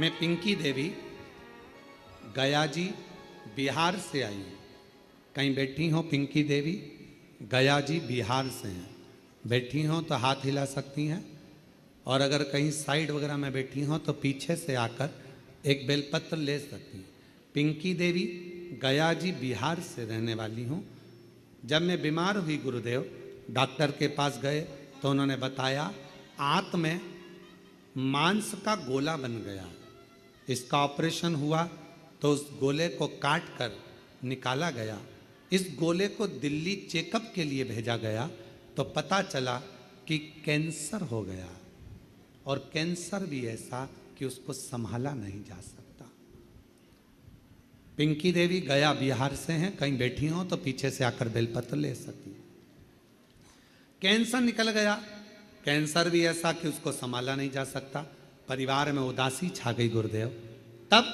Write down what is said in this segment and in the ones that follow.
मैं पिंकी देवी गया जी बिहार से आई हूँ। कहीं बैठी हो पिंकी देवी? गया जी बिहार से हैं। बैठी हो तो हाथ हिला सकती हैं, और अगर कहीं साइड वगैरह में बैठी हो तो पीछे से आकर एक बेलपत्र ले सकती हैं। पिंकी देवी गया जी बिहार से रहने वाली हूँ। जब मैं बीमार हुई गुरुदेव, डॉक्टर के पास गए तो उन्होंने बताया आंत में मांस का गोला बन गया। इसका ऑपरेशन हुआ तो उस गोले को काट कर निकाला गया। इस गोले को दिल्ली चेकअप के लिए भेजा गया तो पता चला कि कैंसर हो गया, और कैंसर भी ऐसा कि उसको संभाला नहीं जा सकता। पिंकी देवी गया बिहार से हैं। कहीं बैठी हो तो पीछे से आकर बेलपत्र ले सकती हैं। कैंसर निकल गया। कैंसर भी ऐसा कि उसको संभाला नहीं जा सकता। परिवार में उदासी छा गई गुरुदेव। तब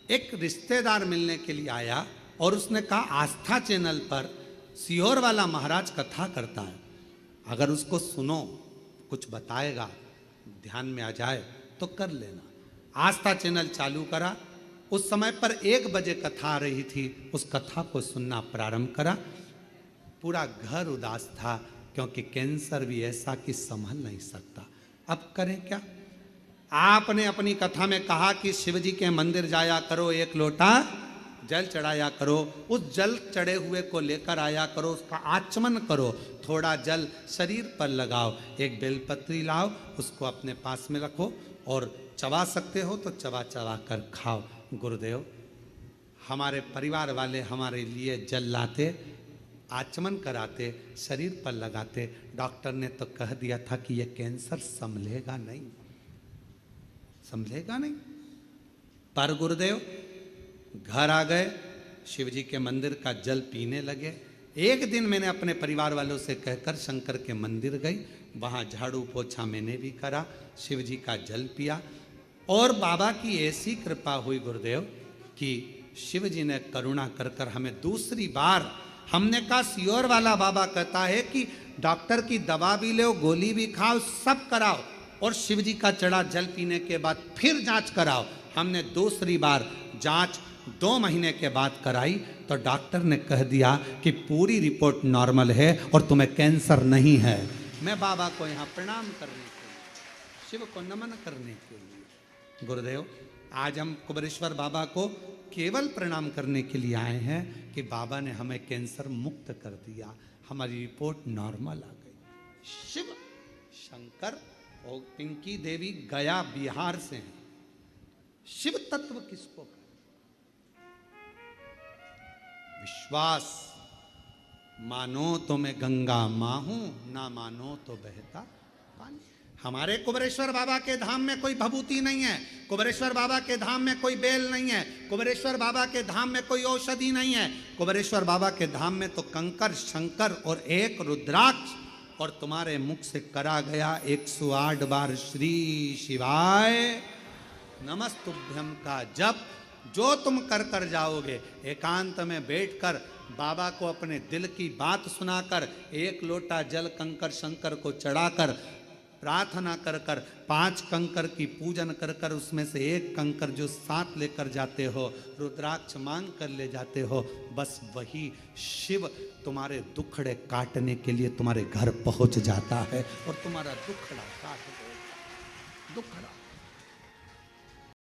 एक रिश्तेदार मिलने के लिए आया और उसने कहा आस्था चैनल पर सीहोर वाला महाराज कथा करता है, अगर उसको सुनो, कुछ बताएगा, ध्यान में आ जाए तो कर लेना। आस्था चैनल चालू करा। उस समय पर 1 बजे कथा आ रही थी। उस कथा को सुनना प्रारंभ करा। पूरा घर उदास था, क्योंकि कैंसर भी ऐसा कि संभल नहीं सकता। अब करें क्या? आपने अपनी कथा में कहा कि शिव जी के मंदिर जाया करो, 1 लोटा जल चढ़ाया करो, उस जल चढ़े हुए को लेकर आया करो, उसका आचमन करो, थोड़ा जल शरीर पर लगाओ, एक बेलपत्री लाओ, उसको अपने पास में रखो, और चबा सकते हो तो चबा चबा कर खाओ। गुरुदेव, हमारे परिवार वाले हमारे लिए जल लाते, आचमन कराते, शरीर पर लगाते। डॉक्टर ने तो कह दिया था कि यह कैंसर संभलेगा नहीं, संभलेगा नहीं। पर गुरुदेव घर आ गए, शिव जी के मंदिर का जल पीने लगे। एक दिन मैंने अपने परिवार वालों से कहकर शंकर के मंदिर गई, वहाँ झाड़ू पोछा मैंने भी करा, शिव जी का जल पिया, और बाबा की ऐसी कृपा हुई गुरुदेव कि शिव जी ने करुणा कर कर हमें दूसरी बार, हमने कहा सीहोर वाला बाबा कहता है कि डॉक्टर की दवा भी लो, गोली भी खाओ, सब कराओ, और शिव जी का चढ़ा जल पीने के बाद फिर जांच कराओ। हमने दूसरी बार जांच 2 महीने के बाद कराई तो डॉक्टर ने कह दिया कि पूरी रिपोर्ट नॉर्मल है और तुम्हें कैंसर नहीं है। मैं बाबा को यहाँ प्रणाम करने के लिए, शिव को नमन करने के लिए, गुरुदेव आज हम कुबेरेश्वर बाबा को केवल प्रणाम करने के लिए आए हैं कि बाबा ने हमें कैंसर मुक्त कर दिया, हमारी रिपोर्ट नॉर्मल आ गई। शिव शंकर और पिंकी देवी गया बिहार से हैं। शिव तत्व किसको कहते? विश्वास। मानो तो मैं गंगा मां हूं, ना मानो तो बहता पानी। हमारे कुबेरेश्वर बाबा के धाम में कोई भभूति नहीं है, कुबेरेश्वर बाबा के धाम में कोई बेल नहीं है, कुबेरेश्वर बाबा के धाम में कोई औषधि नहीं है। कुबेरेश्वर बाबा के धाम में तो कंकर, शंकर और एक रुद्राक्ष, और तुम्हारे मुख से करा गया 108 बार श्री शिवाय नमस्तुभ्यम का जप, जो तुम कर कर जाओगे। एकांत में बैठकर बाबा को अपने दिल की बात सुनाकर, 1 लोटा जल कंकर शंकर को चढ़ाकर, प्रार्थना कर कर, 5 कंकर की पूजन कर कर, उसमें से 1 कंकर जो साथ लेकर जाते हो, रुद्राक्ष मांग कर ले जाते हो, बस वही शिव तुम्हारे दुखड़े काटने के लिए तुम्हारे घर पहुंच जाता है और तुम्हारा दुखड़ा काट देगा। दुखड़ा